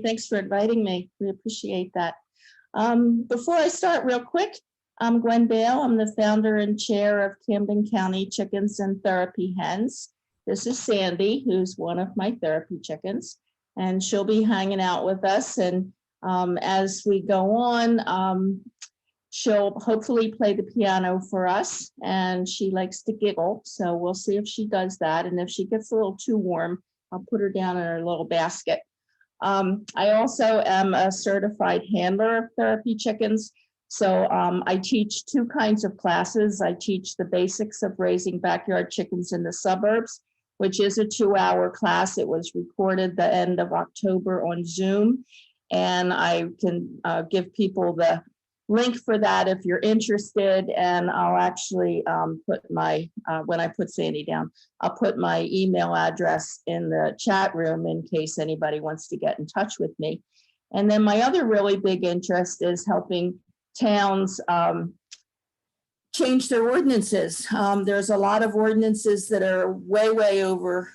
Thanks for inviting me. We appreciate that. Before I start real quick, I'm Gwenne Baile. I'm the founder and chair of Camden County Chickens and Therapy Hens. This is Sandie, who's one of my therapy chickens, and she'll be hanging out with us. And as we go on, she'll hopefully play the piano for us, and she likes to giggle. So we'll see if she does that. And if she gets a little too warm, I'll put her down in her little basket. I also am a certified handler of therapy chickens. So I teach two kinds of classes. I teach the basics of raising backyard chickens in the suburbs, which is a 2-hour class. It was recorded the end of October on Zoom. And I can give people the link for that if you're interested. And I'll actually put my, when I put Sandie down, I'll put my email address in the chat room in case anybody wants to get in touch with me. And then my other really big interest is helping towns change their ordinances. There's a lot of ordinances that are way over.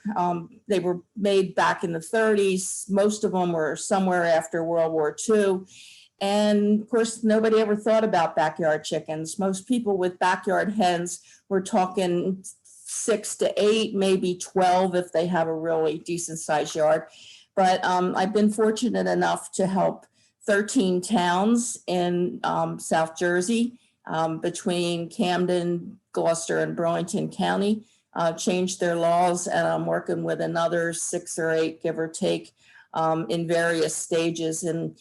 They were made back in the 30s. Most of them were somewhere after World War II. And of course, nobody ever thought about backyard chickens. Most people with backyard hens were talking 6 to 8, maybe 12 if they have a really decent sized yard. But I've been fortunate enough to help 13 towns in South Jersey between Camden, Gloucester, and Burlington County change their laws. And I'm working with another 6 or 8, give or take, in various stages. And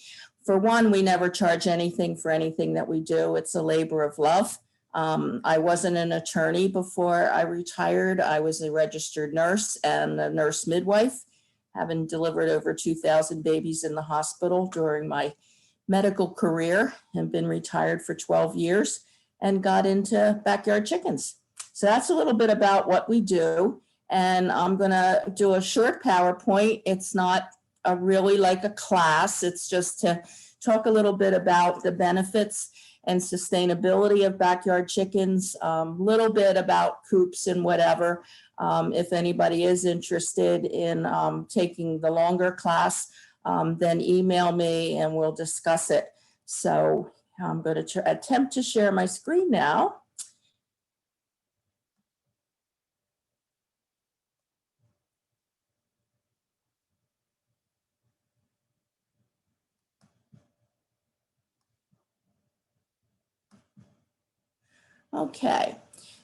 for one, we never charge anything for anything that we do. It's a labor of love. I wasn't an attorney before I retired. I was a registered nurse and a nurse midwife, having delivered over 2,000 babies in the hospital during my medical career, and been retired for 12 years and got into backyard chickens. So that's a little bit about what we do. And I'm gonna do a short PowerPoint. It's not really like a class. It's just to talk a little bit about the benefits and sustainability of backyard chickens, a little bit about coops and whatever. If anybody is interested in taking the longer class, then email me and we'll discuss it. So I'm going to attempt to share my screen now. Okay,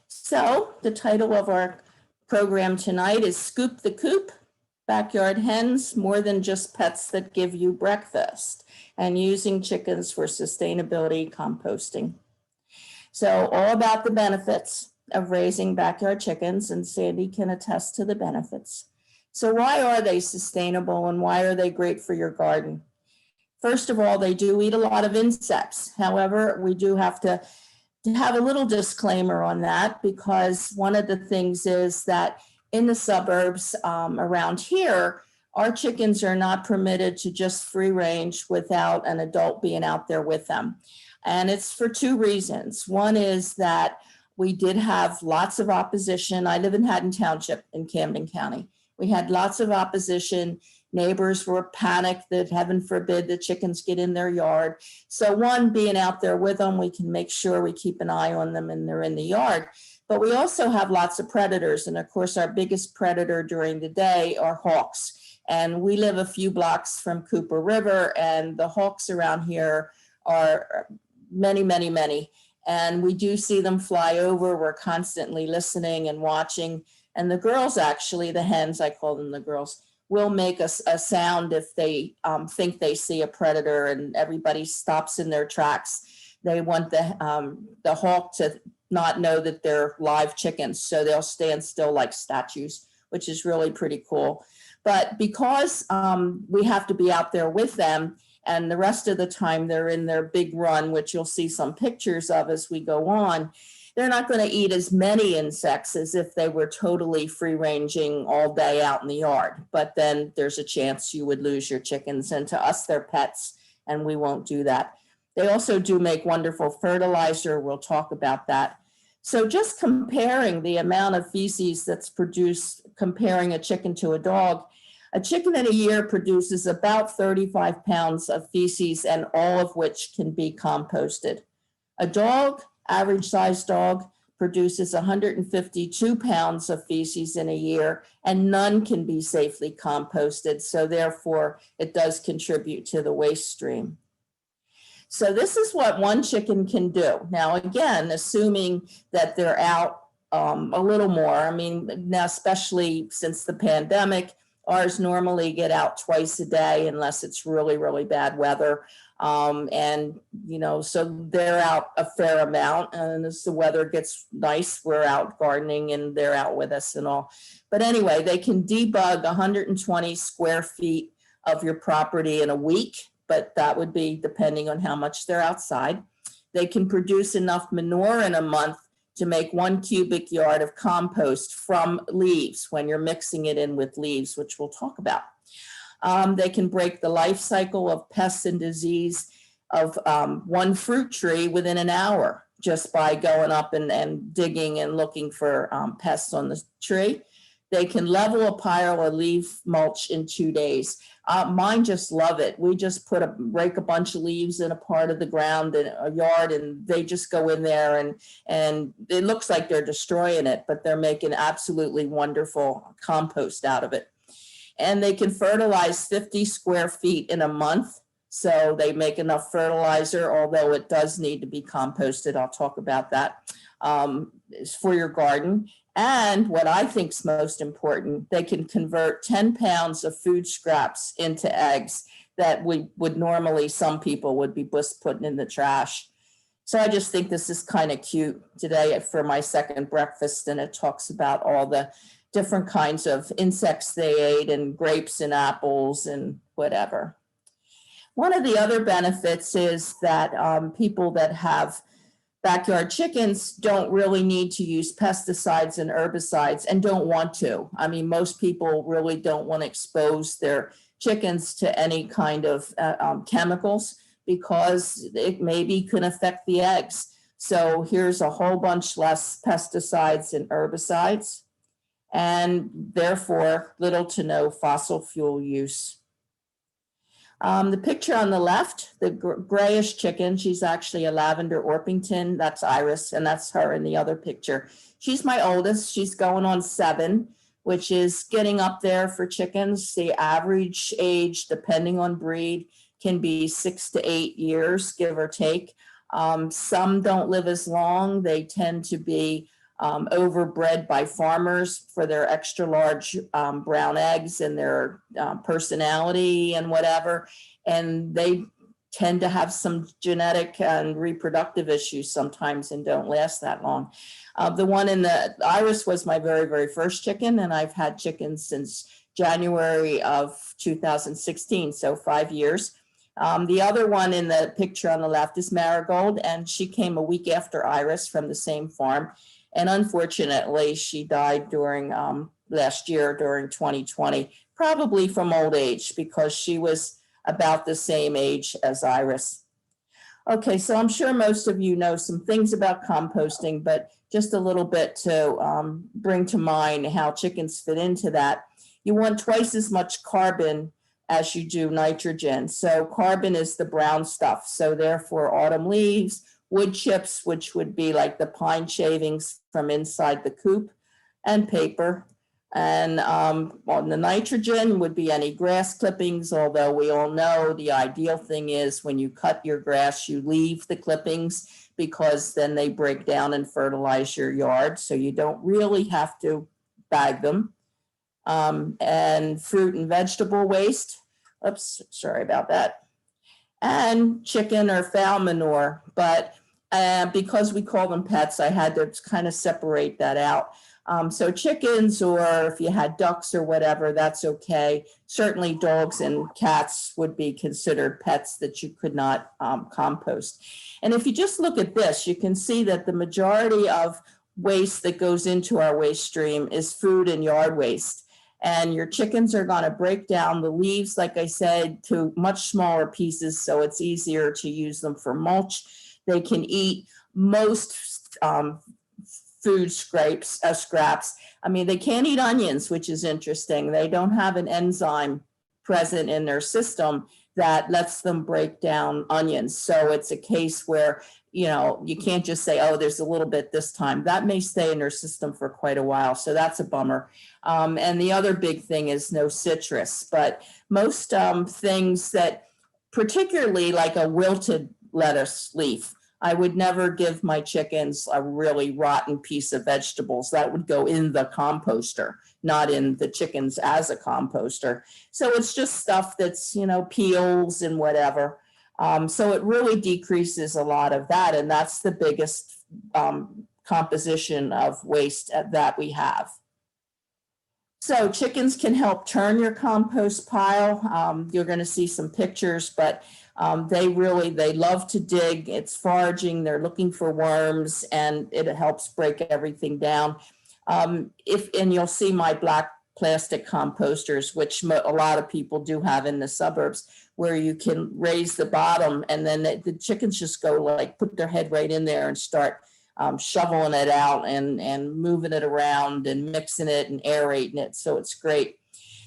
so the title of our program tonight is Scoop the Coop, Backyard Hens, More Than Just Pets That Give You Breakfast, and Using Chickens for Sustainability Composting. So all about the benefits of raising backyard chickens, and Sandie can attest to the benefits. So why are they sustainable and why are they great for your garden? First of all, they do eat a lot of insects. However, we do have to have a little disclaimer on that, because one of the things is that in the suburbs around here, our chickens are not permitted to just free range without an adult being out there with them. And it's for 2 reasons. One is that we did have lots of opposition. I live in Haddon Township in Camden County. We had lots of opposition. Neighbors were panicked that heaven forbid the chickens get in their yard. So one, being out there with them, we can make sure we keep an eye on them and they're in the yard. But we also have lots of predators. And of course, our biggest predator during the day are hawks. And we live a few blocks from Cooper River, and the hawks around here are many. And we do see them fly over. We're constantly listening and watching. And the girls, actually, the hens, I call them the girls, will make a sound if they think they see a predator, and everybody stops in their tracks. They want the hawk to not know that they're live chickens, so they'll stand still like statues, which is really pretty cool. But because we have to be out there with them, and the rest of the time they're in their big run, which you'll see some pictures of as we go on, they're not going to eat as many insects as if they were totally free ranging all day out in the yard. But then there's a chance you would lose your chickens, and to us, they're pets, and we won't do that. They also do make wonderful fertilizer. We'll talk about that. So just comparing the amount of feces that's produced, comparing a chicken to a dog, A chicken in a year produces about 35 pounds of feces, and all of which can be composted. A dog, average sized dog, produces 152 pounds of feces in a year, and none can be safely composted. So therefore, it does contribute to the waste stream. So this is what one chicken can do. Now, again, assuming that they're out a little more. I mean, now, especially since the pandemic, ours normally get out twice a day unless it's really, really bad weather. And, you know, so they're out a fair amount. And as the weather gets nice, we're out gardening and they're out with us and all. But anyway, they can debug 120 square feet of your property in a week, but that would be depending on how much they're outside. They can produce enough manure in a month to make 1 cubic yard of compost from leaves when you're mixing it in with leaves, which we'll talk about. They can break the life cycle of pests and disease of one fruit tree within an hour just by going up and digging and looking for pests on the tree. They can level a pile of leaf mulch in 2 days. Mine just love it. We just rake a bunch of leaves in a part of the ground in a yard, and they just go in there, and it looks like they're destroying it, but they're making absolutely wonderful compost out of it. And they can fertilize 50 square feet in a month. So they make enough fertilizer, although it does need to be composted. I'll talk about that for your garden. And what I think is most important, they can convert 10 pounds of food scraps into eggs that would normally, some people would be just putting in the trash. So I just think this is kind of cute today for my second breakfast. And it talks about all the different kinds of insects they ate and grapes and apples and whatever. One of the other benefits is that people that have backyard chickens don't really need to use pesticides and herbicides and don't want to. I mean, most people really don't want to expose their chickens to any kind of chemicals because it maybe can affect the eggs. So here's a whole bunch less pesticides and herbicides, and therefore little to no fossil fuel use. The picture on the left, the grayish chicken, she's actually a lavender Orpington. That's Iris, and that's her in the other picture. She's my oldest. She's going on 7, which is getting up there for chickens. The average age, depending on breed, can be 6 to 8 years, give or take. Some don't live as long. They tend to be overbred by farmers for their extra large brown eggs and their personality and whatever. And they tend to have some genetic and reproductive issues sometimes and don't last that long. The one in the Iris was my very, very first chicken, and I've had chickens since January of 2016, so 5 years. The other one in the picture on the left is Marigold, and she came a week after Iris from the same farm. And unfortunately, she died during last year, during 2020, probably from old age, because she was about the same age as Iris. Okay, so I'm sure most of you know some things about composting, but just a little bit to bring to mind how chickens fit into that. You want twice as much carbon as you do nitrogen. So carbon is the brown stuff. So therefore, autumn leaves, wood chips, which would be like the pine shavings from inside the coop, and paper. And on the nitrogen would be any grass clippings, although we all know the ideal thing is when you cut your grass, you leave the clippings because then they break down and fertilize your yard. So you don't really have to bag them. And fruit and vegetable waste. Oops, sorry about that. And chicken or fowl manure, but because we call them pets, I had to kind of separate that out. So chickens, or if you had ducks or whatever, that's okay. Certainly dogs and cats would be considered pets that you could not compost. And if you just look at this, you can see that the majority of waste that goes into our waste stream is food and yard waste. And your chickens are going to break down the leaves, like I said, to much smaller pieces, so it's easier to use them for mulch. They can eat most food scraps. I mean, they can't eat onions, which is interesting. They don't have an enzyme present in their system that lets them break down onions. So it's a case where, you know, you can't just say, oh, there's a little bit this time. That may stay in their system for quite a while. So that's a bummer. And the other big thing is no citrus. But most things that, particularly like a wilted lettuce leaf, I would never give my chickens a really rotten piece of vegetables. That would go in the composter, not in the chickens as a composter. So it's just stuff that's, you know, peels and whatever. So it really decreases a lot of that. And that's the biggest composition of waste that we have. So chickens can help turn your compost pile. You're going to see some pictures, but they love to dig. It's foraging. They're looking for worms, and it helps break everything down. And you'll see my black plastic composters, which a lot of people do have in the suburbs, where you can raise the bottom, and then the chickens just go, like, put their head right in there and start shoveling it out and moving it around and mixing it and aerating it. So it's great.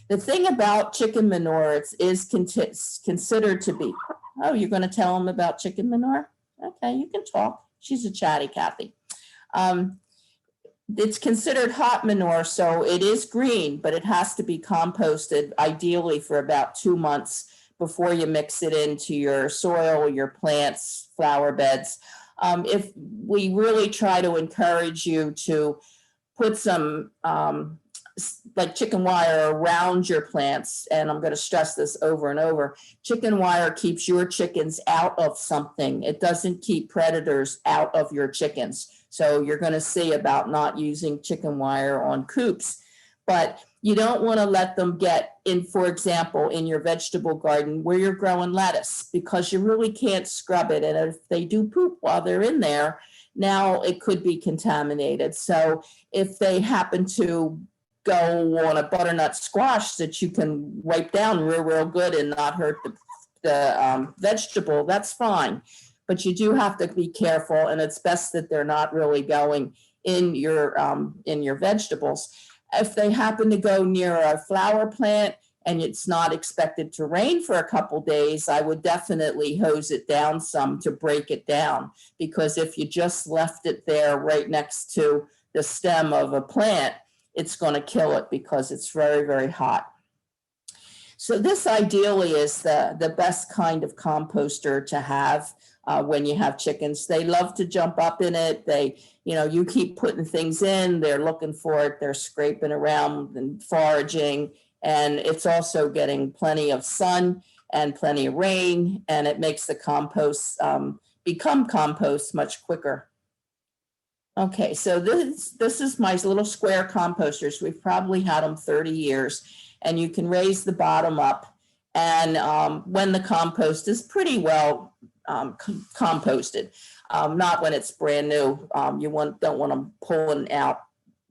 The thing about chicken manure, is considered to be, oh, you're going to tell them about chicken manure? Okay, you can talk. She's a chatty Kathy. It's considered hot manure, so it is green, but it has to be composted ideally for about 2 months before you mix it into your soil, your plants, flower beds. If we really try to encourage you to put some like chicken wire around your plants, and I'm going to stress this over and over, chicken wire keeps your chickens out of something. It doesn't keep predators out of your chickens. So you're going to see about not using chicken wire on coops, but you don't want to let them get in, for example, in your vegetable garden where you're growing lettuce, because you really can't scrub it. And if they do poop while they're in there, now it could be contaminated. So if they happen to go on a butternut squash that you can wipe down real good and not hurt the vegetable, that's fine. But you do have to be careful, and it's best that they're not really going in your vegetables. If they happen to go near a flower plant and it's not expected to rain for a couple days, I would definitely hose it down some to break it down, because if you just left it there right next to the stem of a plant, it's going to kill it because it's very, very hot. So this ideally is the best kind of composter to have when you have chickens. They love to jump up in it. You keep putting things in, they're looking for it, they're scraping around and foraging, and it's also getting plenty of sun and plenty of rain, and it makes the compost become compost much quicker. Okay, so this is my little square composters. We've probably had them 30 years, and you can raise the bottom up, and when the compost is pretty well composted, not when it's brand new. You don't want them pulling out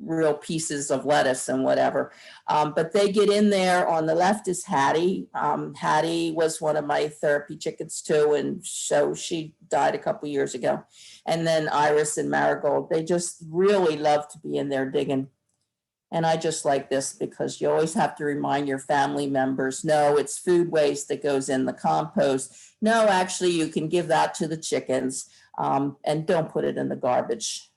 real pieces of lettuce and whatever. But they get in there. On the left is Hattie. Hattie was one of my therapy chickens too, and so she died a couple years ago. And then Iris and Marigold, they just really love to be in there digging. And I just like this because you always have to remind your family members, no, it's food waste that goes in the compost. No, actually, you can give that to the chickens, and don't put it in the garbage.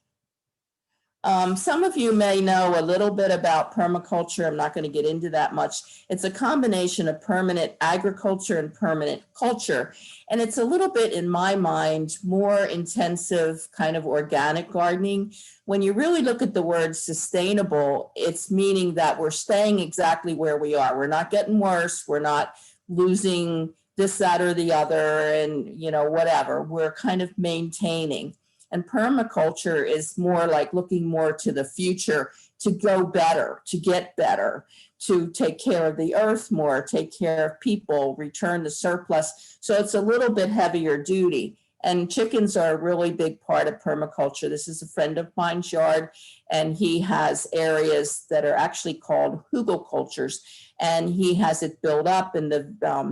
Some of you may know a little bit about permaculture. I'm not going to get into that much. It's a combination of permanent agriculture and permanent culture. And it's a little bit, in my mind, more intensive kind of organic gardening. When you really look at the word sustainable, it's meaning that we're staying exactly where we are. We're not getting worse. We're not losing this, that, or the other, and whatever. We're kind of maintaining. And permaculture is more like looking more to the future, to go better, to get better, to take care of the earth more, take care of people, return the surplus. So it's a little bit heavier duty. And chickens are a really big part of permaculture. This is a friend of mine's yard, and he has areas that are actually called hugelcultures. And he has it built up and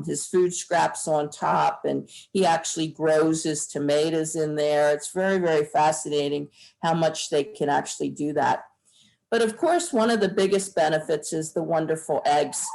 his food scraps on top, and he actually grows his tomatoes in there. It's very, very fascinating how much they can actually do that. But of course, one of the biggest benefits is the wonderful eggs.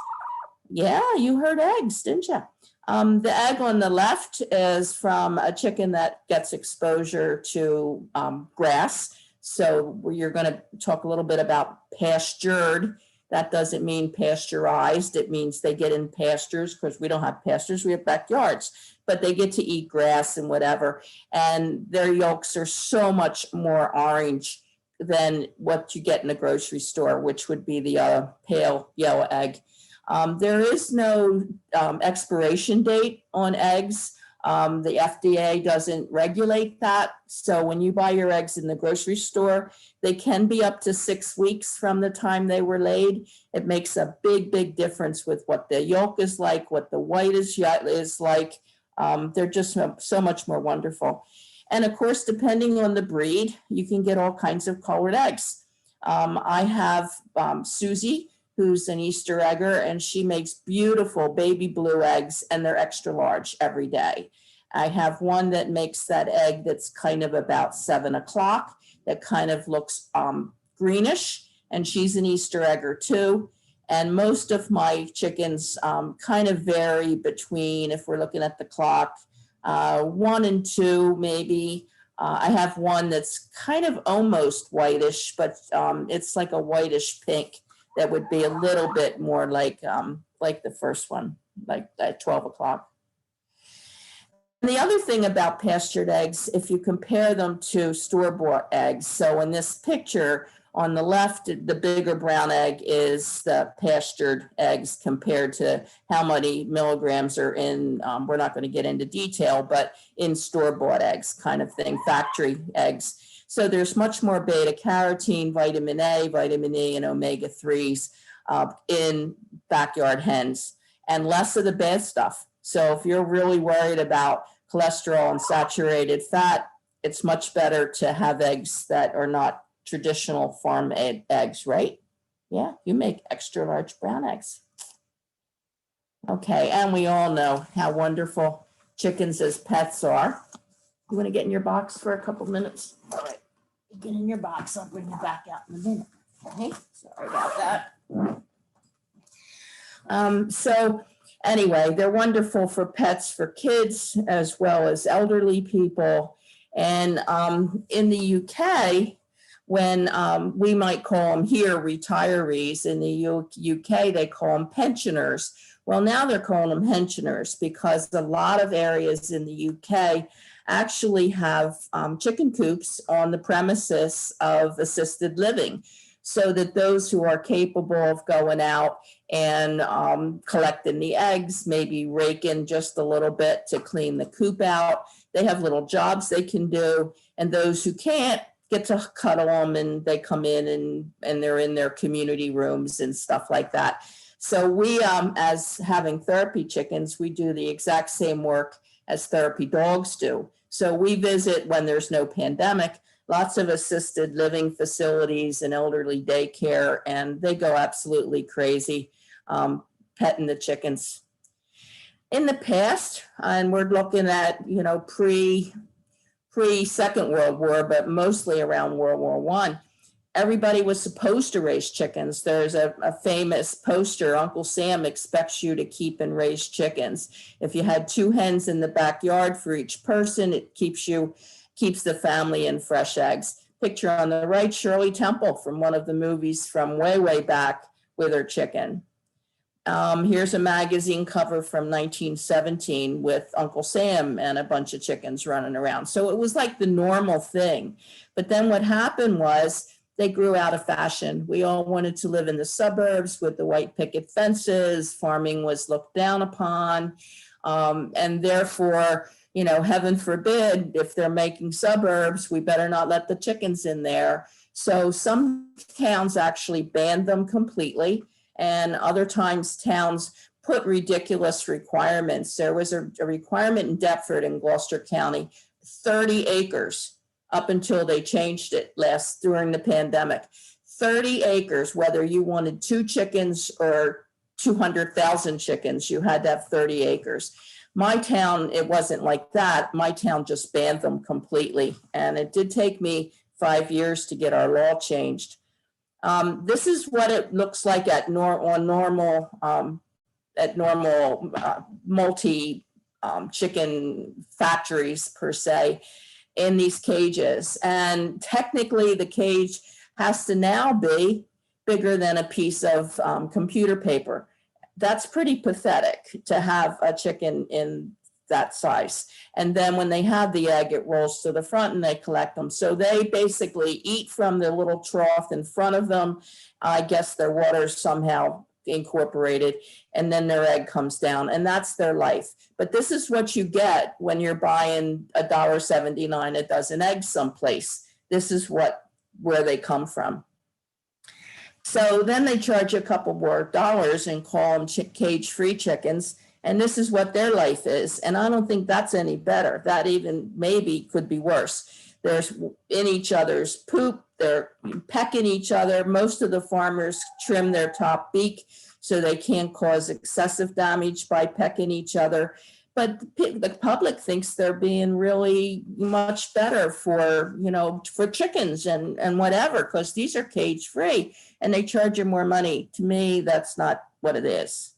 Yeah, you heard eggs, didn't you? The egg on the left is from a chicken that gets exposure to grass. So you're going to talk a little bit about pastured. That doesn't mean pasteurized. It means they get in pastures, because we don't have pastures, we have backyards, but they get to eat grass and whatever. And their yolks are so much more orange than what you get in the grocery store, which would be the pale yellow egg. There is no expiration date on eggs. The FDA doesn't regulate that. So when you buy your eggs in the grocery store, they can be up to 6 weeks from the time they were laid. It makes a big, big difference with what the yolk is like, what the white is like. They're just so much more wonderful. And of course, depending on the breed, you can get all kinds of colored eggs. I have Susie, who's an Easter egger, and she makes beautiful baby blue eggs, and they're extra large every day. I have one that makes that egg that's kind of about 7 o'clock, that kind of looks greenish, and she's an Easter egger too. And most of my chickens kind of vary between, if we're looking at the clock, 1 and 2 maybe. I have one that's kind of almost whitish, but it's like a whitish pink. That would be a little bit more like the first one, like at 12 o'clock. And the other thing about pastured eggs, if you compare them to store-bought eggs, so in this picture on the left, the bigger brown egg is the pastured eggs compared to how many milligrams are in, we're not going to get into detail, but in store-bought eggs kind of thing, factory eggs. So there's much more beta carotene, vitamin A, vitamin E, and omega-3s in backyard hens, and less of the bad stuff. So if you're really worried about cholesterol and saturated fat, it's much better to have eggs that are not traditional farm eggs, right? Yeah, you make extra large brown eggs. Okay, and we all know how wonderful chickens as pets are. You want to get in your box for a couple minutes? All right, get in your box. I'll bring you back out in a minute. Okay, sorry about that. So anyway, they're wonderful for pets, for kids, as well as elderly people. And in the UK, when we might call them here retirees, in the UK, they call them pensioners. Well, now they're calling them pensioners because a lot of areas in the UK actually have chicken coops on the premises of assisted living, so that those who are capable of going out and collecting the eggs, maybe raking just a little bit to clean the coop out, they have little jobs they can do, and those who can't get to cuddle them, and they come in and they're in their community rooms and stuff like that. So we, as having therapy chickens, we do the exact same work as therapy dogs do. So we visit, when there's no pandemic, lots of assisted living facilities and elderly daycare, and they go absolutely crazy petting the chickens. In the past, and we're looking at, pre-Second World War, but mostly around World War I, everybody was supposed to raise chickens. There's a famous poster, Uncle Sam expects you to keep and raise chickens. If you had 2 hens in the backyard for each person, it keeps the family in fresh eggs. Picture on the right, Shirley Temple from one of the movies from way, way back with her chicken. Here's a magazine cover from 1917 with Uncle Sam and a bunch of chickens running around. So it was like the normal thing. But then what happened was they grew out of fashion. We all wanted to live in the suburbs with the white picket fences. Farming was looked down upon. And therefore, heaven forbid, if they're making suburbs, we better not let the chickens in there. So some towns actually banned them completely. And other times towns put ridiculous requirements. There was a requirement in Deptford in Gloucester County, 30 acres up until they changed it during the pandemic. 30 acres, whether you wanted 2 chickens or 200,000 chickens, you had to have 30 acres. My town, it wasn't like that. My town just banned them completely. And it did take me 5 years to get our law changed. This is what it looks like at normal multi chicken factories per se in these cages. And technically the cage has to now be bigger than a piece of computer paper. That's pretty pathetic to have a chicken in that size. And then when they have the egg, it rolls to the front and they collect them. So they basically eat from the little trough in front of them. I guess their water's somehow incorporated, and then their egg comes down, and that's their life. But this is what you get when you're buying $1.79 a dozen eggs someplace. This is where they come from. So then they charge you a couple more dollars and call them cage-free chickens. And this is what their life is. And I don't think that's any better. That even maybe could be worse. They're in each other's poop. They're pecking each other. Most of the farmers trim their top beak so they can't cause excessive damage by pecking each other. But the public thinks they're being really much better for chickens and whatever, because these are cage-free and they charge you more money. To me, that's not what it is.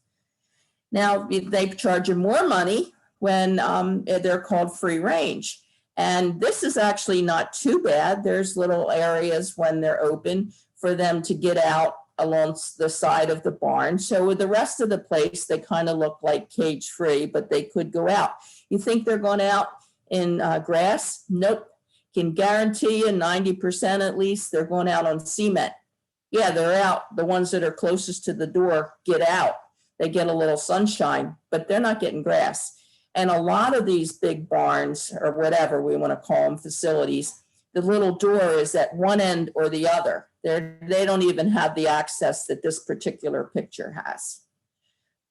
Now, they charge you more money when they're called free range. And this is actually not too bad. There's little areas when they're open for them to get out along the side of the barn. So with the rest of the place, they kind of look like cage free, but they could go out. You think they're going out in grass? Nope. Can guarantee you 90% at least they're going out on cement. Yeah, they're out. The ones that are closest to the door get out. They get a little sunshine, but they're not getting grass. And a lot of these big barns, or whatever we want to call them, facilities, the little door is at one end or the other. They don't even have the access that this particular picture has.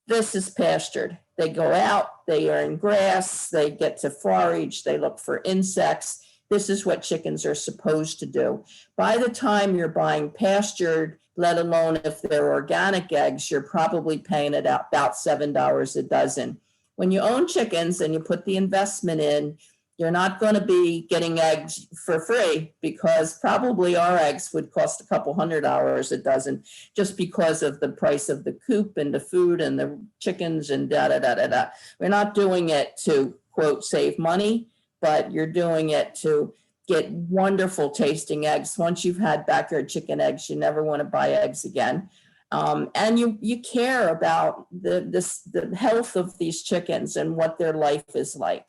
This is pastured. They go out, they are in grass, they get to forage, they look for insects. This is what chickens are supposed to do. By the time you're buying pastured, let alone if they're organic eggs, you're probably paying it out about $7 a dozen. When you own chickens and you put the investment in, you're not going to be getting eggs for free, because probably our eggs would cost a couple $100 a dozen just because of the price of the coop and the food and the chickens and da-da-da-da-da. We're not doing it to, quote, save money, but you're doing it to get wonderful tasting eggs. Once you've had backyard chicken eggs, you never want to buy eggs again. And you care about the health of these chickens and what their life is like.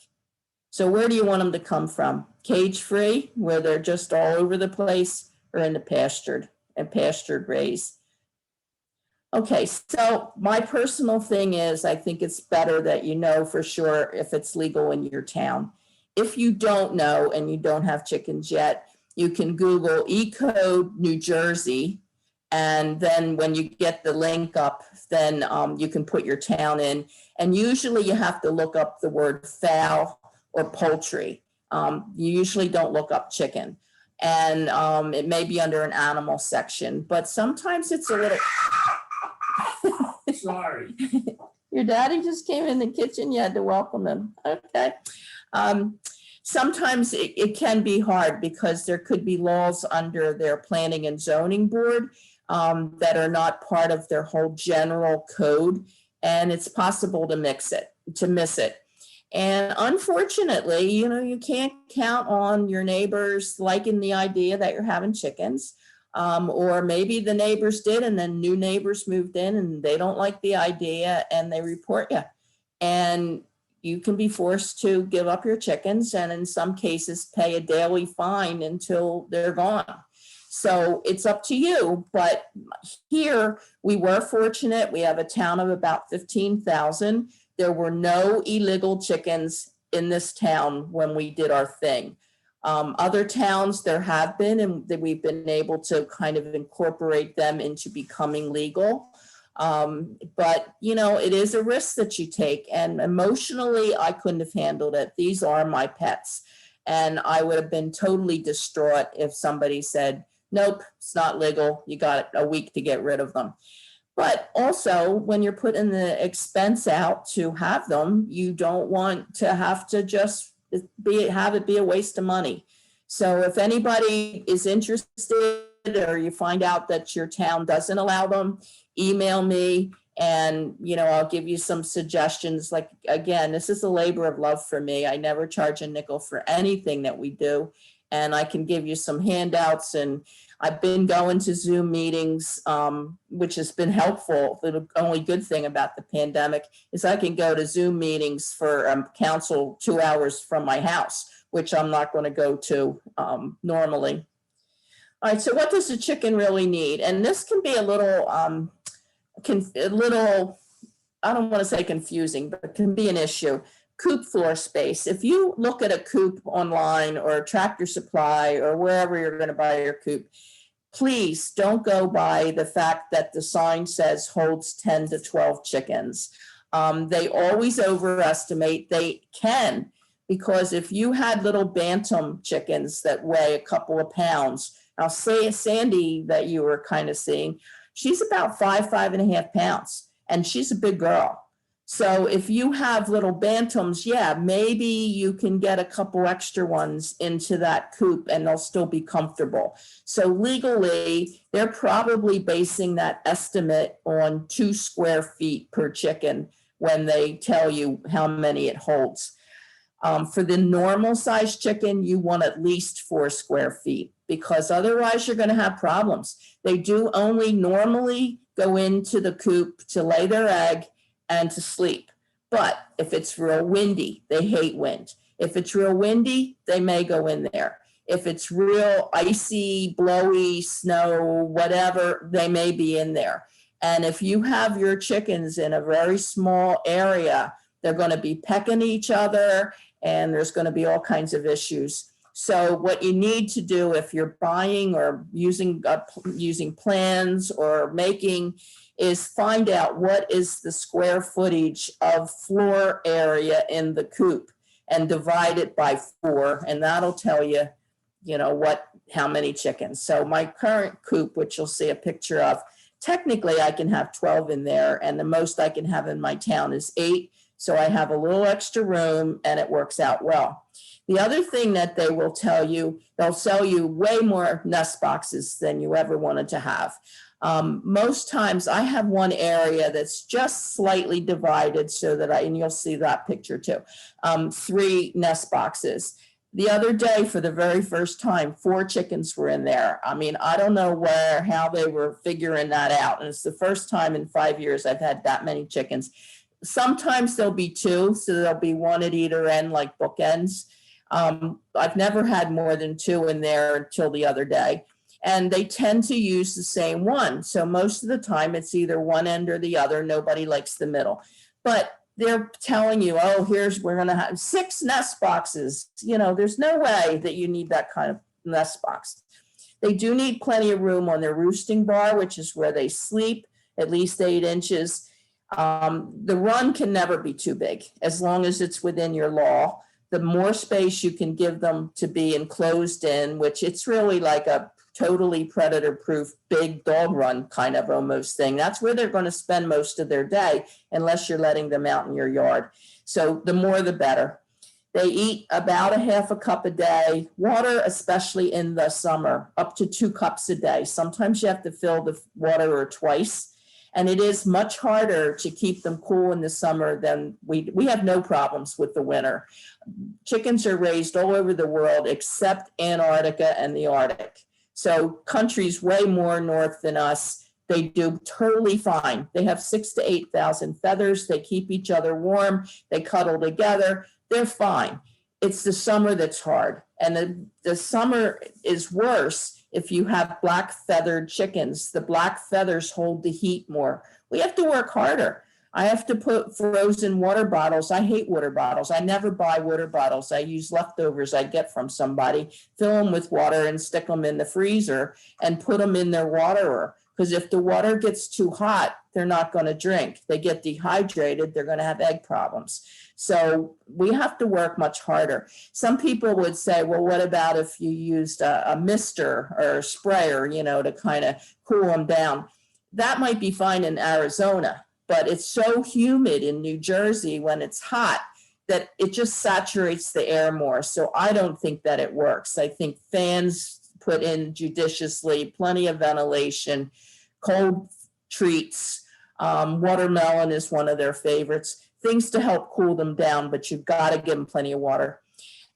So where do you want them to come from? Cage-free, where they're just all over the place, or in the pastured raised? Okay, so my personal thing is, I think it's better that you know for sure if it's legal in your town. If you don't know and you don't have chickens yet, you can Google E-Code New Jersey. And then when you get the link up, then you can put your town in. And usually you have to look up the word fowl or poultry. You usually don't look up chicken. And it may be under an animal section, but sometimes it's a little... Sorry. Your daddy just came in the kitchen, you had to welcome him. Okay. Sometimes it can be hard because there could be laws under their planning and zoning board that are not part of their whole general code, and it's possible to miss it. And unfortunately, you can't count on your neighbors liking the idea that you're having chickens, or maybe the neighbors did and then new neighbors moved in and they don't like the idea and they report you. And you can be forced to give up your chickens, and in some cases pay a daily fine until they're gone. So it's up to you. But here we were fortunate. We have a town of about 15,000. There were no illegal chickens in this town when we did our thing. Other towns there have been, and we've been able to kind of incorporate them into becoming legal. But it is a risk that you take, and emotionally I couldn't have handled it. These are my pets. And I would have been totally distraught if somebody said, nope, it's not legal. You got a week to get rid of them. But also, when you're putting the expense out to have them, you don't want to have to just have it be a waste of money. So if anybody is interested, or you find out that your town doesn't allow them, email me, and I'll give you some suggestions. Like, again, this is a labor of love for me. I never charge a nickel for anything that we do, and I can give you some handouts. And I've been going to Zoom meetings, which has been helpful. The only good thing about the pandemic is I can go to Zoom meetings for council 2 hours from my house, which I'm not going to go to normally. All right, so what does a chicken really need? And this can be a little, I don't want to say confusing, but it can be an issue. Coop floor space. If you look at a Coop online or Tractor Supply or wherever you're going to buy your Coop, please don't go by the fact that the sign says holds 10 to 12 chickens. They always overestimate. They can, because if you had little bantam chickens that weigh a couple of pounds, I'll say Sandie that you were kind of seeing, she's about 5.5 pounds, and she's a big girl. So if you have little bantams, yeah, maybe you can get a couple extra ones into that coop and they'll still be comfortable. So legally, they're probably basing that estimate on 2 square feet per chicken when they tell you how many it holds. For the normal size chicken, you want at least 4 square feet, because otherwise you're going to have problems. They do only normally go into the coop to lay their egg and to sleep. But if it's real windy, they hate wind. If it's real windy, they may go in there. If it's real icy, blowy, snow, whatever, they may be in there. And if you have your chickens in a very small area, they're going to be pecking each other, and there's going to be all kinds of issues. So what you need to do if you're buying or using plans or making is find out what is the square footage of floor area in the coop and divide it by 4, and that'll tell you, how many chickens. So my current coop, which you'll see a picture of, technically I can have 12 in there, and the most I can have in my town is 8. So I have a little extra room, and it works out well. The other thing that they will tell you, they'll sell you way more nest boxes than you ever wanted to have. Most times I have one area that's just slightly divided so that and you'll see that picture too, 3 nest boxes. The other day, for the very first time, 4 chickens were in there. I mean, I don't know how they were figuring that out. And it's the first time in 5 years I've had that many chickens. Sometimes there'll be 2, so there'll be 1 at either end, like bookends. I've never had more than 2 in there until the other day. And they tend to use the same one. So most of the time it's either one end or the other. Nobody likes the middle. But they're telling you, oh, we're going to have 6 nest boxes. There's no way that you need that kind of nest box. They do need plenty of room on their roosting bar, which is where they sleep, at least 8 inches. The run can never be too big, as long as it's within your law. The more space you can give them to be enclosed in, which it's really like a totally predator-proof big dog run kind of almost thing. That's where they're going to spend most of their day, unless you're letting them out in your yard. So the more, the better. They eat about a half a cup a day. Water, especially in the summer, up to 2 cups a day. Sometimes you have to fill the water twice. And it is much harder to keep them cool in the summer than we have no problems with the winter. Chickens are raised all over the world except Antarctica and the Arctic. So countries way more north than us, they do totally fine. They have 6,000 to 8,000 feathers. They keep each other warm. They cuddle together. They're fine. It's the summer that's hard. And the summer is worse if you have black feathered chickens. The black feathers hold the heat more. We have to work harder. I have to put frozen water bottles. I hate water bottles. I never buy water bottles. I use leftovers I get from somebody, fill them with water and stick them in the freezer and put them in their waterer. because if the water gets too hot, they're not going to drink. They get dehydrated, they're going to have egg problems. So we have to work much harder. Some people would say, well, what about if you used a mister or a sprayer, you know, to kind of cool them down? That might be fine in Arizona, but it's so humid in New Jersey when it's hot that it just saturates the air more. So I don't think that it works. I think fans put in judiciously, plenty of ventilation, cold treats, watermelon is one of their favorites, things to help cool them down, but you've got to give them plenty of water.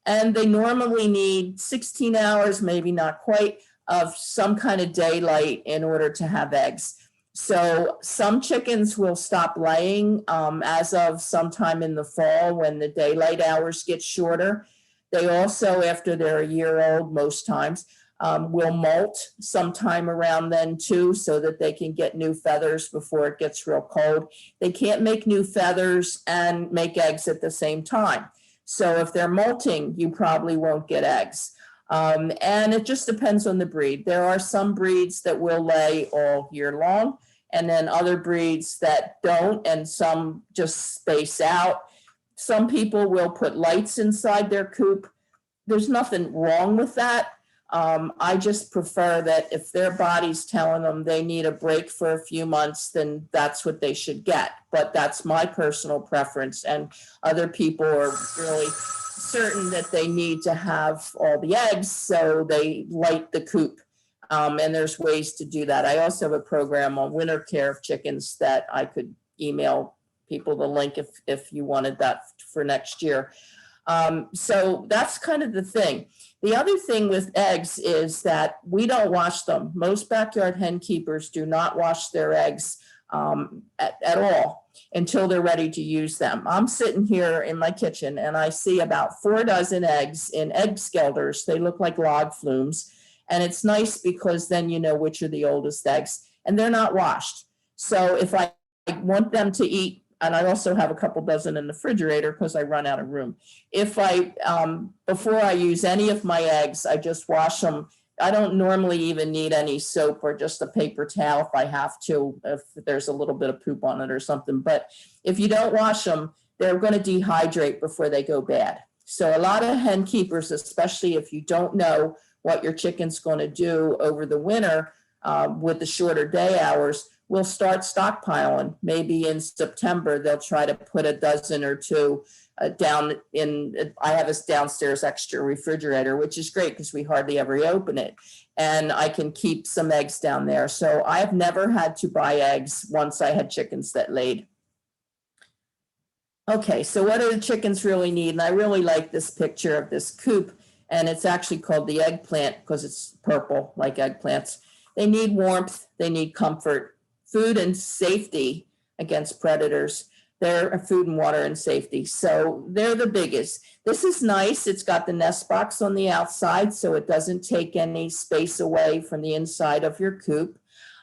And they normally need 16 hours, maybe not quite, of some kind of daylight in order to have eggs. So some chickens will stop laying as of sometime in the fall when the daylight hours get shorter. They also, after they're a year old, most times, will molt sometime around then too, so that they can get new feathers before it gets real cold. They can't make new feathers and make eggs at the same time. So if they're molting, you probably won't get eggs. And it just depends on the breed. There are some breeds that will lay all year long, and then other breeds that don't, and some just space out. Some people will put lights inside their coop. There's nothing wrong with that. I just prefer that if their body's telling them they need a break for a few months, then that's what they should get. But that's my personal preference, and other people are really certain that they need to have all the eggs, so they light the coop. And there's ways to do that. I also have a program on winter care of chickens that I could email people the link if you wanted that for next year. So that's kind of the thing. The other thing with eggs is that we don't wash them. Most backyard hen keepers do not wash their eggs at all until they're ready to use them. I'm sitting here in my kitchen and I see about 4 dozen eggs in egg skelders. They look like log flumes. And it's nice because then you know which are the oldest eggs, and they're not washed. So if I want them to eat, and I also have a couple dozen in the refrigerator because I run out of room. If I, before I use any of my eggs, I just wash them. I don't normally even need any soap or just a paper towel if I have to, if there's a little bit of poop on it or something. But if you don't wash them, they're going to dehydrate before they go bad. So a lot of hen keepers, especially if you don't know what your chicken's going to do over the winter with the shorter day hours, will start stockpiling. Maybe in September, they'll try to put a dozen or two down in, I have a downstairs extra refrigerator, which is great because we hardly ever open it. And I can keep some eggs down there. So I've never had to buy eggs once I had chickens that laid. Okay, so what do the chickens really need? And I really like this picture of this coop. And it's actually called the eggplant because it's purple like eggplants. They need warmth, they need comfort, food and safety against predators. They're food and water and safety. So they're the biggest. This is nice. It's got the nest box on the outside, so it doesn't take any space away from the inside of your coop.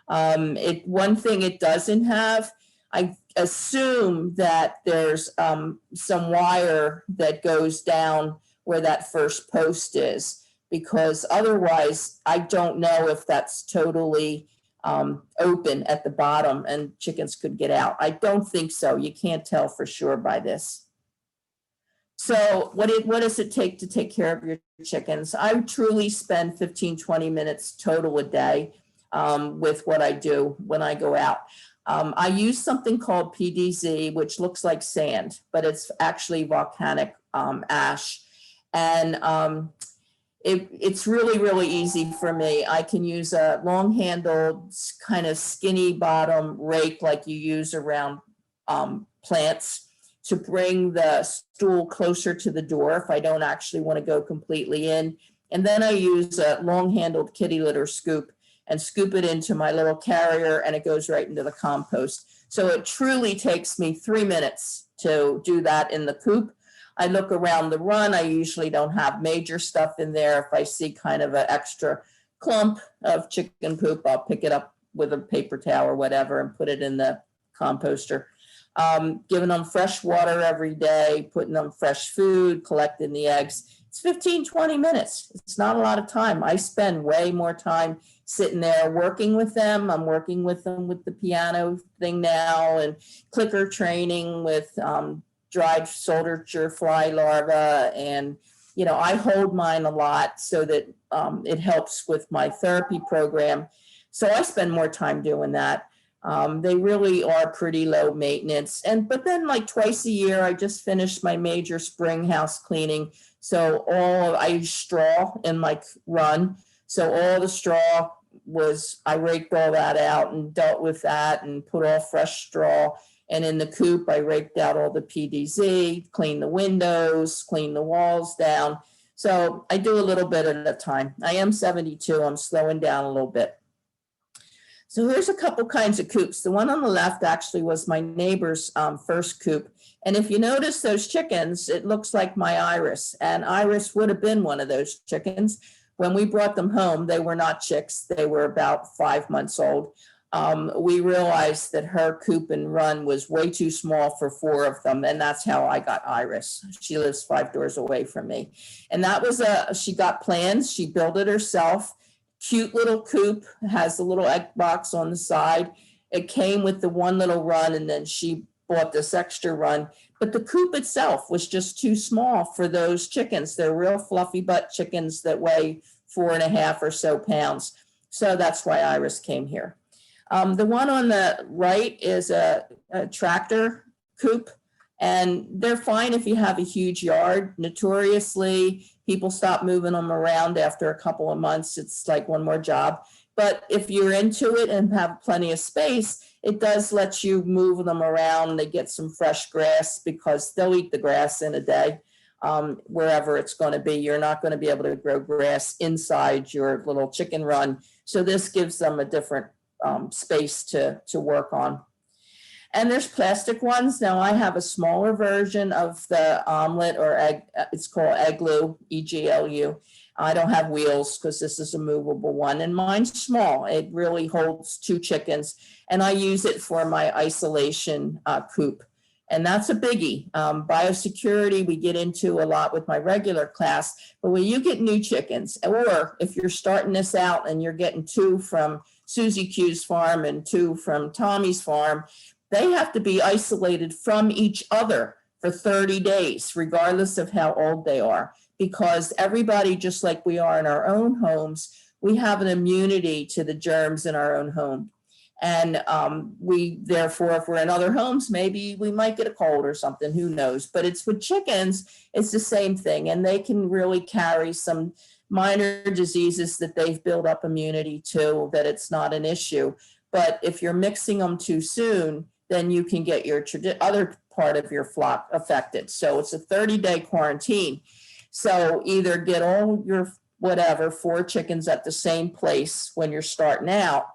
One thing it doesn't have, I assume that there's some wire that goes down where that first post is, because otherwise I don't know if that's totally open at the bottom and chickens could get out. I don't think so. You can't tell for sure by this. So what does it take to take care of your chickens? I truly spend 15, 20 minutes total a day with what I do when I go out. I use something called PDZ, which looks like sand, but it's actually volcanic ash. And it's really, really easy for me. I can use a long-handled, kind of skinny bottom rake like you use around plants to bring the stool closer to the door if I don't actually want to go completely in. And then I use a long-handled kitty litter scoop and scoop it into my little carrier, and it goes right into the compost. So it truly takes me 3 minutes to do that in the coop. I look around the run. I usually don't have major stuff in there. If I see kind of an extra clump of chicken poop, I'll pick it up with a paper towel or whatever and put it in the composter. Giving them fresh water every day, putting them fresh food, collecting the eggs. It's 15, 20 minutes. It's not a lot of time. I spend way more time sitting there working with them. I'm working with them with the piano thing now and clicker training with dried soldier fly larvae. And, you know, I hold mine a lot so that it helps with my therapy program. So I spend more time doing that. They really are pretty low maintenance. But then like twice a year, I just finished my major spring house cleaning. So I use straw in my run. So all the straw I raked all that out and dealt with that and put all fresh straw. And in the coop, I raked out all the PDZ, cleaned the windows, cleaned the walls down. So I do a little bit at a time. I am 72. I'm slowing down a little bit. So here's a couple kinds of coops. The one on the left actually was my neighbor's first coop. And if you notice those chickens, it looks like my Iris. And Iris would have been one of those chickens. When we brought them home, they were not chicks. They were about 5 months old. We realized that her coop and run was way too small for 4 of them. And that's how I got Iris. She lives 5 doors away from me. And that was she got plans. She built it herself. Cute little coop, has a little egg box on the side. It came with the one little run, and then she bought this extra run. But the coop itself was just too small for those chickens. They're real fluffy butt chickens that weigh 4.5 or so pounds. So that's why Iris came here. The one on the right is a tractor coop, and they're fine if you have a huge yard. Notoriously, people stop moving them around after a couple of months. It's like one more job. But if you're into it and have plenty of space, it does let you move them around. They get some fresh grass because they'll eat the grass in a day, wherever it's going to be. You're not going to be able to grow grass inside your little chicken run. So this gives them a different space to work on. And there's plastic ones. Now I have a smaller version of the omelet or egg. It's called Eglu, EGLU. I don't have wheels because this is a movable one, and mine's small. It really holds 2 chickens, and I use it for my isolation coop. And that's a biggie. Biosecurity, we get into a lot with my regular class, but when you get new chickens, or if you're starting this out and you're getting 2 from Susie Q's farm and 2 from Tommy's farm, they have to be isolated from each other for 30 days, regardless of how old they are, because everybody, just like we are in our own homes, we have an immunity to the germs in our own home. And we, therefore, if we're in other homes, maybe we might get a cold or something, who knows? But it's with chickens, it's the same thing. And they can really carry some minor diseases that they've built up immunity to, that it's not an issue. But if you're mixing them too soon, then you can get your other part of your flock affected. So it's a 30-day quarantine. So either get all your 4 chickens at the same place when you're starting out,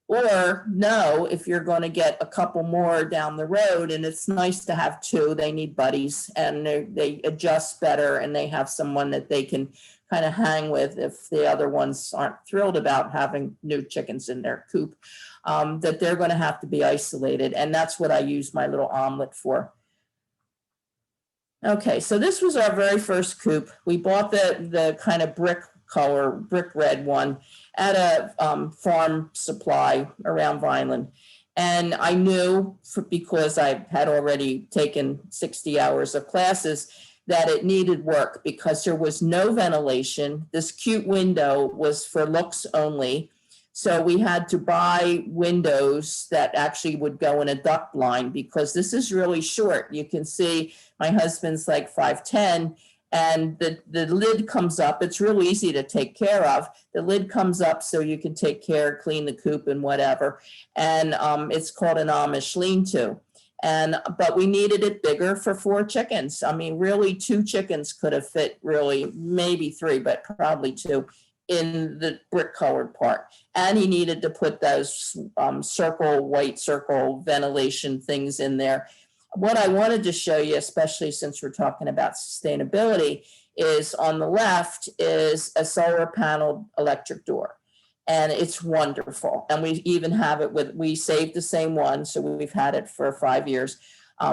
or know if you're going to get a couple more down the road. And it's nice to have 2. They need buddies, and they adjust better, and they have someone that they can kind of hang with if the other ones aren't thrilled about having new chickens in their coop, that they're going to have to be isolated. And that's what I use my little omelet for. Okay, so this was our very first coop. We bought the kind of brick red one at a farm supply around Vineland. And I knew, because I had already taken 60 hours of classes, that it needed work because there was no ventilation. This cute window was for looks only. So we had to buy windows that actually would go in a duct line, because this is really short. You can see my husband's like 5'10", and the lid comes up. It's real easy to take care of. The lid comes up so you can take care, clean the coop and whatever. And it's called an Amish lean-to. But we needed it bigger for 4 chickens. I mean, really 2 chickens could have fit, really, maybe 3, but probably 2 in the brick colored part. And he needed to put those white circle ventilation things in there. What I wanted to show you, especially since we're talking about sustainability, is on the left is a solar panel electric door. And it's wonderful. And we even have it we saved the same one. So we've had it for 5 years.